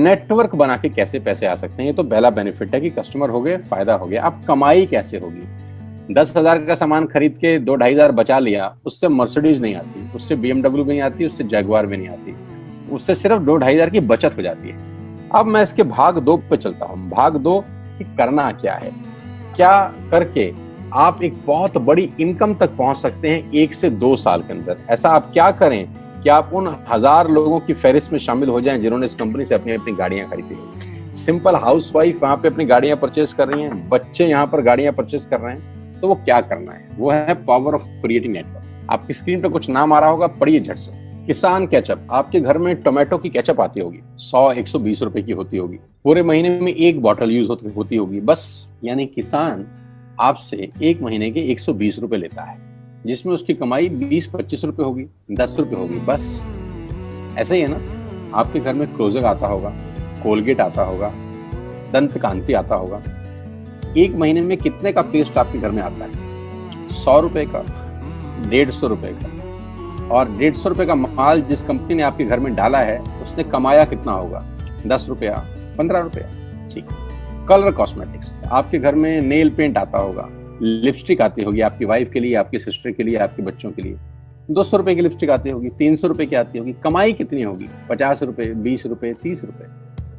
Network बना के कैसे पैसे आ सकते हैं, ये तो पहला बेनिफिट है कि कस्टमर हो गए, फायदा हो गया। अब कमाई कैसे होगी? 10,000 का सामान खरीद के 2-2,500 बचा लिया, उससे मर्सिडीज नहीं आती, उससे BMW भी नहीं आती, उससे जैगवार भी नहीं आती, उससे सिर्फ 2-2,500 की बचत हो जाती है। अब मैं इसके भाग 2 पे चलता हूँ। भाग 2 कि करना क्या है, क्या करके आप एक बहुत बड़ी इनकम तक पहुंच सकते हैं 1 से 2 साल के अंदर। ऐसा आप क्या करें कि आप उन 1000 लोगों की फहरिस्त में शामिल हो जाएं जिन्होंने इस कंपनी से अपनी अपनी गाड़ियां खरीदी हैं। सिंपल हाउसवाइफ वहां पे अपनी गाड़ियां परचेज कर रही हैं, बच्चे यहाँ पर गाड़ियां परचेज कर रहे हैं, तो वो क्या करना है? वो है पावर ऑफ क्रिएटिंग नेटवर्क। आपकी स्क्रीन पे कुछ नाम आ रहा होगा, पढ़िए झट से। किसान केचप, आपके घर में टोमेटो की केचप आती होगी, 100-120 रुपए की होती होगी, पूरे महीने में 1 बॉटल यूज होती होगी बस। यानी किसान आपसे 1 महीने के 120 रुपए लेता है, जिसमें उसकी कमाई 20-25 रुपए होगी, 10 रुपए होगी बस। ऐसे ही है ना? आपके घर में क्लोजर आता होगा, कोलगेट आता होगा, दंत कांति आता होगा। 1 महीने में कितने का पेस्ट आपके घर में आता है? 100 रुपए का, 150 रुपए का। और 150 रुपए का माल जिस कंपनी ने आपके घर में डाला है, उसने कमाया कितना होगा? 10 रुपया, 15 रुपया। ठीक। कलर कॉस्मेटिक्स, आपके घर में नेल पेंट आता होगा, लिपस्टिक आती होगी आपकी वाइफ के लिए, आपकी सिस्टर के लिए, आपके बच्चों के लिए। 200 रुपए की लिपस्टिक आती होगी, 300 रुपए की आती होगी। कमाई कितनी होगी? 50 रुपए, 20 रुपए, 30 रुपए।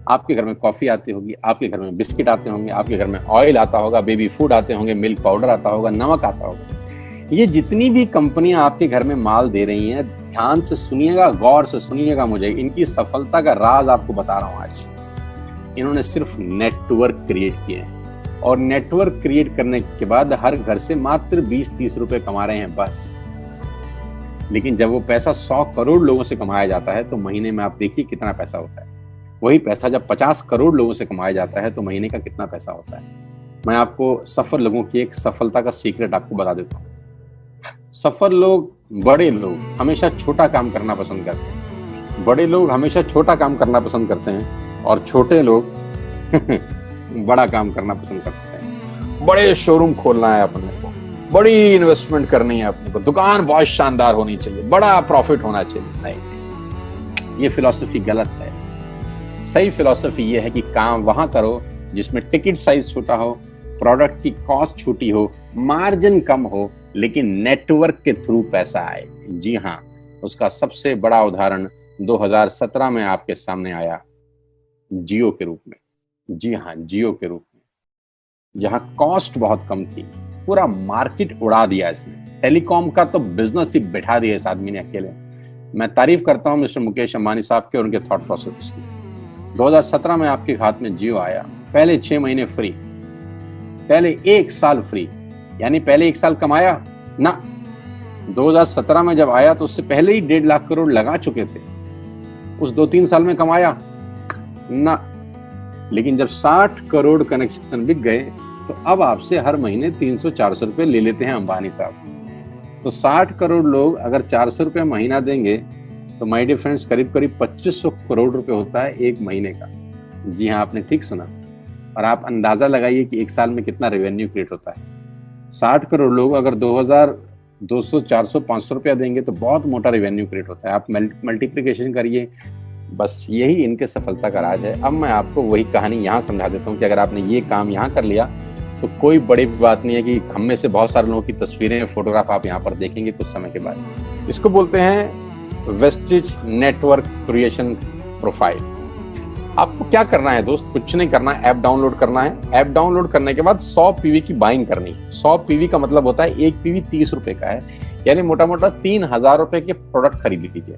आपके घर में कॉफी आती होगी, आपके घर में बिस्किट आते होंगे, आपके घर में ऑयल आता होगा, बेबी फूड आते होंगे, मिल्क पाउडर आता होगा, नमक आता होगा। ये जितनी भी कंपनियां आपके घर में माल दे रही हैं, ध्यान से सुनिएगा, गौर से सुनिएगा मुझे। इनकी सफलता का राज आपको बता रहा हूं आज। इन्होंने सिर्फ नेटवर्क क्रिएट किए हैं, और नेटवर्क क्रिएट करने के बाद हर घर से मात्र 20-30 रुपए कमा रहे हैं बस। लेकिन जब वो पैसा 100 करोड़ लोगों से कमाया जाता है तो महीने में आप देखिए कितना पैसा होता है। वही पैसा जब 50 करोड़ लोगों से कमाया जाता है तो महीने का कितना पैसा होता है। मैं आपको सफल लोगों की एक सफलता का सीक्रेट आपको बता देता हूँ। सफल लोग, बड़े लोग हमेशा छोटा काम करना पसंद करते हैं। बड़े लोग हमेशा छोटा काम करना पसंद करते हैं, और छोटे लोग बड़ा काम करना पसंद करते हैं। बड़े शोरूम खोलना है अपने को, बड़ी इन्वेस्टमेंट करनी है अपने को, दुकान बहुत शानदार होनी चाहिए, बड़ा प्रॉफिट होना चाहिए। नहीं, ये फिलॉसफी गलत है। सही फिलॉसफी ये है कि काम वहां करो जिसमें टिकट साइज छोटा हो, प्रोडक्ट की कॉस्ट छोटी हो, मार्जिन कम हो, लेकिन नेटवर्क के थ्रू पैसा आए। जी हाँ, उसका सबसे बड़ा उदाहरण 2017 में आपके सामने आया, जियो के रूप में। जी हाँ, जियो के रूप में, जहां कॉस्ट बहुत कम थी, पूरा मार्केट उड़ा दिया इसने। टेलीकॉम का तो बिजनेस ही बैठा दिया इस आदमी ने अकेले। मैं तारीफ करता हूं मिस्टर मुकेश अंबानी साहब के और उनके थॉट प्रोसेस की। 2017 में आपके हाथ में जियो आया, पहले 6 महीने फ्री, पहले 1 साल फ्री। यानी पहले 1 साल कमाया ना। 2017 में जब आया तो उससे पहले ही 1.5 लाख करोड़ लगा चुके थे। उस 2-3 साल में कमाया ना। लेकिन जब 60 करोड़ कनेक्शन बिक गए तो अब आपसे हर महीने 300-400 रुपए ले लेते हैं अंबानी साहब। तो 60 करोड़ लोग अगर 400 रुपए महीना देंगे तो माय डियर फ्रेंड्स, करीब करीब 2500 करोड़ रुपए होता है 1 महीने का। जी हाँ, आपने ठीक सुना। और आप अंदाजा लगाइए कि 1 साल में कितना रेवेन्यू क्रिएट होता है। 60 करोड़ लोग अगर 2200, 400, 500 रुपया देंगे तो बहुत मोटा रेवेन्यू क्रिएट होता है। आप मल्टीप्लिकेशन करिए। बस यही इनके सफलता का राज है। अब मैं आपको वही कहानी यहाँ समझा देता हूँ कि अगर आपने ये काम यहाँ कर लिया तो कोई बड़ी बात नहीं है कि हम में से बहुत सारे लोगों की तस्वीरें, फोटोग्राफ आप यहाँ पर देखेंगे कुछ समय के बाद। इसको बोलते हैं वेस्टिज नेटवर्क क्रिएशन प्रोफाइल। आपको क्या करना है दोस्त? कुछ नहीं करना है, ऐप डाउनलोड करना है। ऐप डाउनलोड करने के बाद 100 पीवी की बाइंग करनी है। 100 पीवी का मतलब होता है 1 पीवी 30 रुपए का है, यानी मोटा मोटा 3000 रुपए के प्रोडक्ट खरीद लीजिए।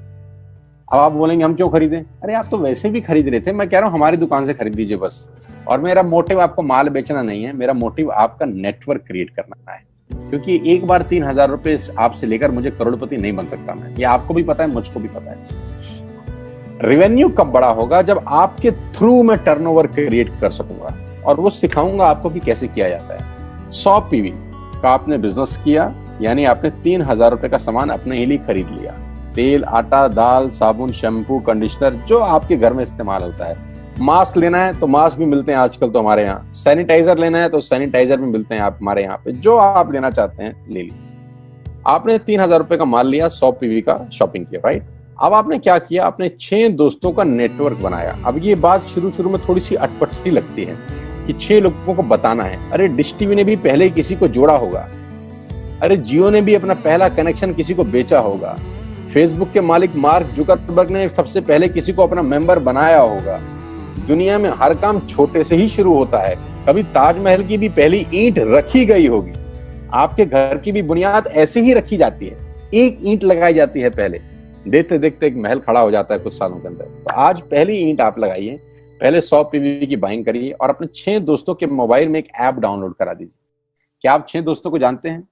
अब आप बोलेंगे हम क्यों खरीदें? अरे आप तो वैसे भी खरीद रहे थे, मैं कह रहा हूँ हमारी दुकान से खरीद लीजिए बस। और मेरा मोटिव आपको माल बेचना नहीं है, मेरा मोटिव आपका नेटवर्क क्रिएट करना है। क्योंकि एक बार 3000 रुपए आपसे लेकर मुझे करोड़पति नहीं बन सकता मैं, ये आपको भी पता है, मुझको भी पता है। रेवेन्यू कब बड़ा होगा? जब आपके थ्रू मैं टर्नओवर क्रिएट कर सकूंगा, और वो सिखाऊंगा आपको कि कैसे किया जाता है। 100 पीवी का आपने बिजनेस किया, यानी आपने 3000 रुपए का सामान अपने ही लिए खरीद लिया। तेल, आटा, दाल, साबुन, शैम्पू, कंडीशनर, जो आपके घर में इस्तेमाल होता है। मास्क लेना है तो मास्क भी मिलते हैं आजकल तो हमारे यहाँ। सैनिटाइजर लेना है तो सैनिटाइजर भी मिलते हैं आप हमारे यहाँ पे। जो आप लेना चाहते हैं ले लीजिए। आपने 3000 रुपए का माल लिया, 100 पीवी का शॉपिंग किया, राइट? अब आपने क्या किया, आपने 6 दोस्तों का नेटवर्क बनाया। अब ये बात शुरू शुरू में थोड़ी सी अटपटी लगती है कि 6 लोगों को बताना है। अरे डिश टीवी ने भी पहले किसी को जोड़ा होगा, अरे जियो ने भी अपना पहला कनेक्शन किसी को बेचा होगा, फेसबुक के मालिक मार्क जुकरबर्ग ने सबसे पहले किसी को अपना मेंबर बनाया होगा। दुनिया में हर काम छोटे से ही शुरू होता है। कभी ताजमहल की भी पहली ईंट रखी गई होगी, आपके घर की भी बुनियाद ऐसे ही रखी जाती है, एक ईंट लगाई जाती है पहले, देखते देखते एक महल खड़ा हो जाता है कुछ सालों के अंदर। तो आज पहली ईंट आप लगाइए, पहले 100 पीवी की बाइंग करिए और अपने 6 दोस्तों के मोबाइल में एक ऐप डाउनलोड करा दीजिए। क्या आप 6 दोस्तों को जानते हैं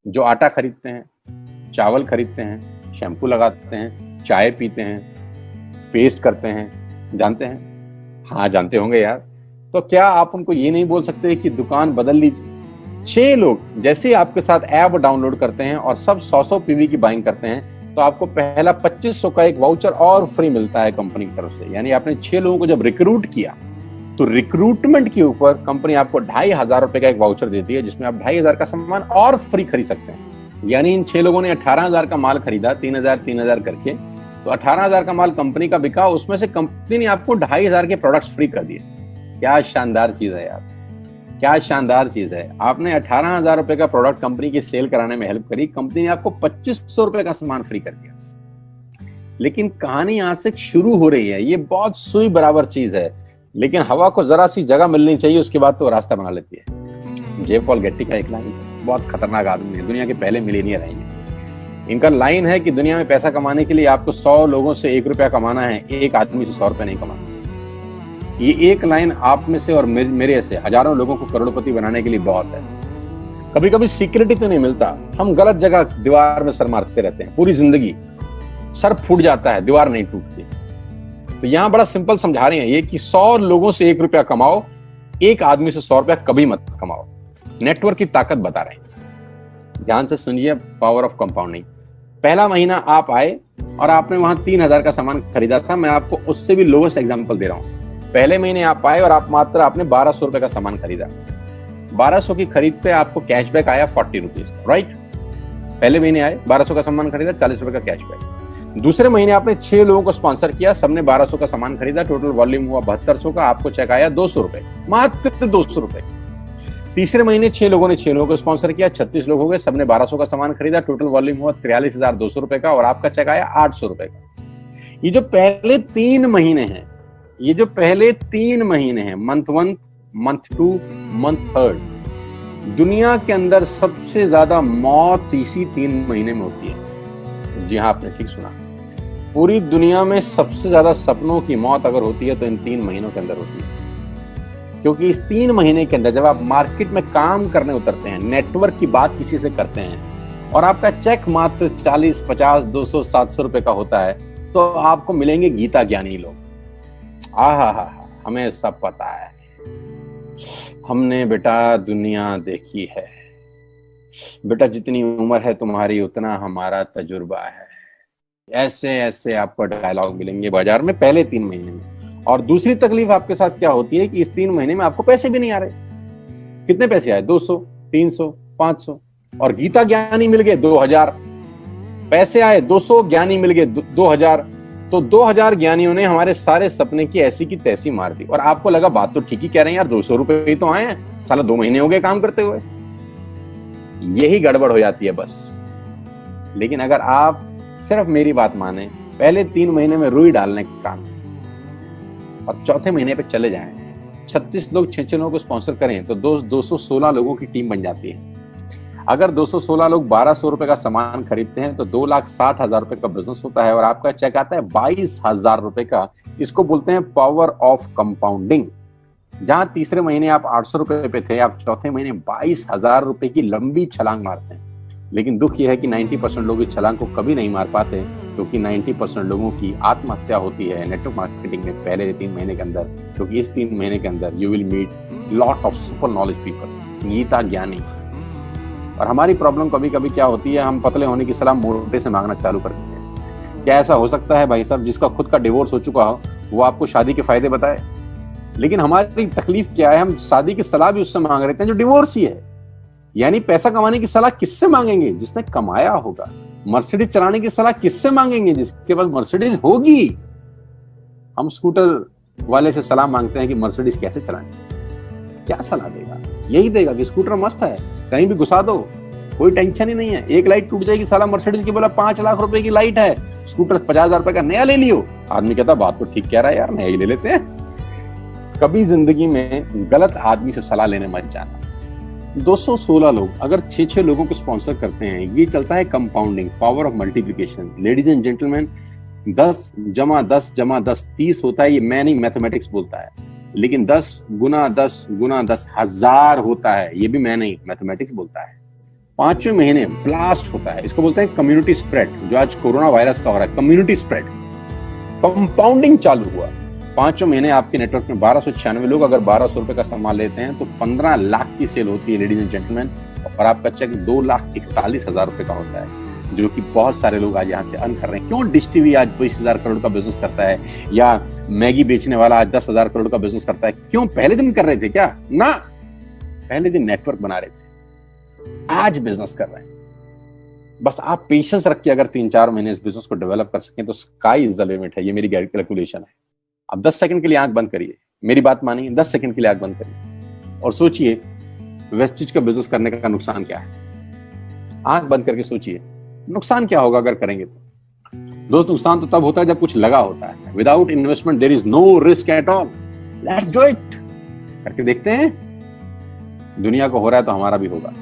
जो आटा खरीदते हैं, चावल खरीदते हैं, शैम्पू लगाते हैं, चाय पीते हैं, पेस्ट करते हैं? जानते हैं? हाँ जानते होंगे यार। तो क्या आप उनको ये नहीं बोल सकते कि दुकान बदल लीजिए? 6 लोग जैसे ही आपके साथ ऐप डाउनलोड करते हैं और सब 100 पीवी की बाइंग करते हैं तो आपको पहला 2500 का एक वाउचर और फ्री मिलता है कंपनी की तरफ से। यानी आपने 6 लोगों को जब रिक्रूट किया तो रिक्रूटमेंट के ऊपर कंपनी आपको 2500 रुपए का एक वाउचर देती है, जिसमें आप 2500 का सामान और फ्री खरीद सकते हैं। यानी इन 6 लोगों ने 18,000 का माल खरीदा, 3,000 करके, तो 18,000 का माल कंपनी का बिका, उसमें से कंपनी ने आपको 2500 के प्रोडक्ट्स फ्री कर दिए। क्या शानदार चीज है यार, क्या शानदार चीज है। आपने 18,000 रुपए का प्रोडक्ट कंपनी की सेल कराने में हेल्प करी, कंपनी ने आपको 2500 रुपए का सामान फ्री कर दिया। लेकिन कहानी यहां से शुरू हो रही है। ये बहुत सुई बराबर चीज है, लेकिन हवा को जरा सी जगह मिलनी चाहिए, उसके बाद तो रास्ता बना लेती है। जे पॉल गेट्टी का एक लाइन, बहुत खतरनाक आदमी है, दुनिया के पहले मिलियनियर हैं ये। इनका लाइन है कि दुनिया में पैसा कमाने के लिए आपको 100 लोगों से 1 रुपया कमाना है, एक आदमी से 100 रुपया नहीं कमाना। ये एक लाइन आप में से और मेरे से हजारों लोगों को करोड़पति बनाने के लिए बहुत है। कभी कभी सिक्योरिटी तो नहीं मिलता, हम गलत जगह दीवार में सर मारते रहते हैं, पूरी जिंदगी सर फूट जाता है, दीवार नहीं टूटती। तो यहां बड़ा सिंपल समझा रहे हैं ये कि 100 लोगों से 1 रुपया कमाओ, एक आदमी से 100 रुपया कभी मत कमाओ। नेटवर्क की ताकत बता रहे हैं, ध्यान से सुनिए, पावर ऑफ कंपाउंडिंग। पहला महीना आप आए और आपने वहां 3,000 का सामान खरीदा था, मैं आपको उससे भी लोवेस्ट एग्जांपल दे रहा हूं। पहले महीने आप आए और आप मात्र आपने 1200 रुपए का सामान खरीदा, 1200 की खरीद पे आपको कैशबैक आया 40 रुपीज, राइट? पहले महीने आए, 1200 का सामान खरीदा, 40 रुपए का कैशबैक। दूसरे महीने आपने 6 लोगों को स्पॉन्सर किया, सबने 1200 का सामान खरीदा, टोटल वॉल्यूम हुआ 7200 का, आपको चेक आया 200 रुपए, मात्र 200 रुपए। तीसरे महीने 6 लोगों ने 6 लोगों को स्पॉन्सर किया, 36 लोग हो गए, सबने 1200 का सामान खरीदा, टोटल वॉल्यूम हुआ 43,200 रुपए का, और आपका चेक आया 800 रुपए का। ये जो पहले 3 महीने हैं, ये जो पहले 3 महीने हैं, मंथ 1, मंथ 2, मंथ 3, दुनिया के अंदर सबसे ज्यादा मौत इसी 3 महीने में होती है। जी हाँ, आपने ठीक सुना, पूरी दुनिया में सबसे ज्यादा सपनों की मौत अगर होती है तो इन 3 महीनों के अंदर होती है। क्योंकि इस 3 महीने के अंदर जब आप मार्केट में काम करने उतरते हैं, नेटवर्क की बात किसी से करते हैं और आपका चेक मात्र 40, 50, 200, 700 रुपए का होता है, तो आपको मिलेंगे गीता ज्ञानी लोग। आहा, हमें सब पता है, हमने बेटा दुनिया देखी है, बेटा जितनी उम्र है तुम्हारी उतना हमारा तजुर्बा है। ऐसे ऐसे आपको डायलॉग मिलेंगे बाजार में पहले 3 महीने में। और दूसरी तकलीफ आपके साथ क्या होती है कि इस 3 महीने में आपको पैसे भी नहीं आ रहे। कितने पैसे आए? 200, 300, 500, और गीता ज्ञानी मिल गए 2000। पैसे आए 200, ज्ञानी मिल गए 2000, तो 2000 ज्ञानियों ने हमारे सारे सपने की ऐसी की तैसी मार दी। और आपको लगा बात तो ठीक ही कह रहे हैं यार, 200 रुपए ही तो आए हैं, साला 2 महीने हो गए काम करते हुए। यही गड़बड़ हो जाती है बस। लेकिन अगर आप सिर्फ मेरी बात माने, पहले 3 महीने में रुई डालने का काम और चौथे महीने पे चले जाएं, 36 लोग 6 लोगों को स्पॉन्सर करें तो 216 लोगों की टीम बन जाती है। अगर 216 लोग 1200 रुपए का सामान खरीदते हैं तो 2,60,000 रुपए का बिजनेस होता है और आपका चेक आता है 22,000 रुपए का। इसको बोलते हैं पावर ऑफ कंपाउंडिंग। जहां तीसरे महीने आप 800 रुपए पे थे, आप चौथे महीने 22,000 रुपए की लंबी छलांग मारते हैं। लेकिन दुख यह है कि 90% लोग इस छलांग को कभी नहीं मार पाते, क्योंकि 90% लोगों की आत्महत्या होती है नेटवर्क मार्केटिंग में पहले 3 महीने के अंदर। क्योंकि इस 3 महीने के अंदर you will meet lot of super knowledge people, Gita ज्ञानी। और हमारी प्रॉब्लम कभी कभी क्या होती है, हम पतले होने की सलाह मोटे से मांगना चालू कर देते हैं। क्या ऐसा हो सकता है भाई साहब, जिसका खुद का डिवोर्स हो चुका हो वो आपको शादी के फायदे बताए? लेकिन हमारी तकलीफ क्या है, हम शादी की सलाह भी उससे मांग रहे हैं जो डिवोर्स ही है। यानी पैसा कमाने की सलाह किससे मांगेंगे? जिसने कमाया होगा। मर्सिडीज चलाने की सलाह किससे मांगेंगे? जिसके पास मर्सिडीज होगी। हम स्कूटर वाले से सलाह मांगते हैं कि मर्सिडीज कैसे चलानी, क्या सलाह देगा? यही देगा कि स्कूटर मस्त है, कहीं भी घुसा दो, कोई टेंशन ही नहीं है। एक लाइट टूट जाएगी, साला मर्सिडीज की बोला 5 लाख रुपए की लाइट है, स्कूटर 50,000 रुपए का नया ले लियो। आदमी कहता बात तो ठीक कह रहा है यार, नया ही ले लेते हैं। कभी जिंदगी में गलत आदमी से सलाह लेने मत जाना। 216 लोग अगर 6-6 लोगों को स्पॉन्सर करते हैं, ये चलता है compounding, power of multiplication. Ladies and gentleman, 10 जमा 10 जमा 10 30 होता है। ये मैं नहीं, मैथमेटिक्स बोलता है। लेकिन 10 गुना 10 गुना 10 1000 होता है। ये भी मैं नहीं, मैथमेटिक्स बोलता है। 5वें महीने ब्लास्ट होता है, इसको बोलते हैं कम्युनिटी स्प्रेड। जो आज कोरोना वायरस का हो रहा है, कम्युनिटी स्प्रेड, कंपाउंडिंग चालू हुआ। 5वें महीने आपके नेटवर्क में 1296 लोग अगर 1200 रुपए का सामान लेते हैं तो 15 लाख की सेल होती है लेडीज एंड जेंटलमैन, और आपका चेक 2,41,000 रुपए का होता है, जो कि बहुत सारे लोग आज यहाँ से अर्न कर रहे हैं। क्यों डिश टीवी आज 20,000 करोड़ का बिजनेस करता है, या मैगी बेचने वाला आज 10,000 करोड़ का बिजनेस करता है? क्यों? पहले दिन कर रहे थे क्या? ना, पहले दिन नेटवर्क बना रहे थे, आज बिजनेस कर रहे हैं। बस आप पेशेंस रख के अगर 3-4 महीने इस बिजनेस को डेवलप कर सकें तो स्काई इज द लिमिट है। ये मेरी कैलकुलेशन है। अब 10 सेकंड के लिए आंख बंद करिए, मेरी बात मानिए, 10 सेकंड के लिए आंख बंद करिए और सोचिए वेस्टिज का बिजनेस करने का नुकसान क्या है। आंख बंद करके सोचिए नुकसान क्या होगा अगर करेंगे तो। दोस्त, नुकसान तो तब होता है जब कुछ लगा होता है। Without investment there is no risk at all. Let's do it, करके देखते हैं। दुनिया को हो रहा है तो हमारा भी होगा।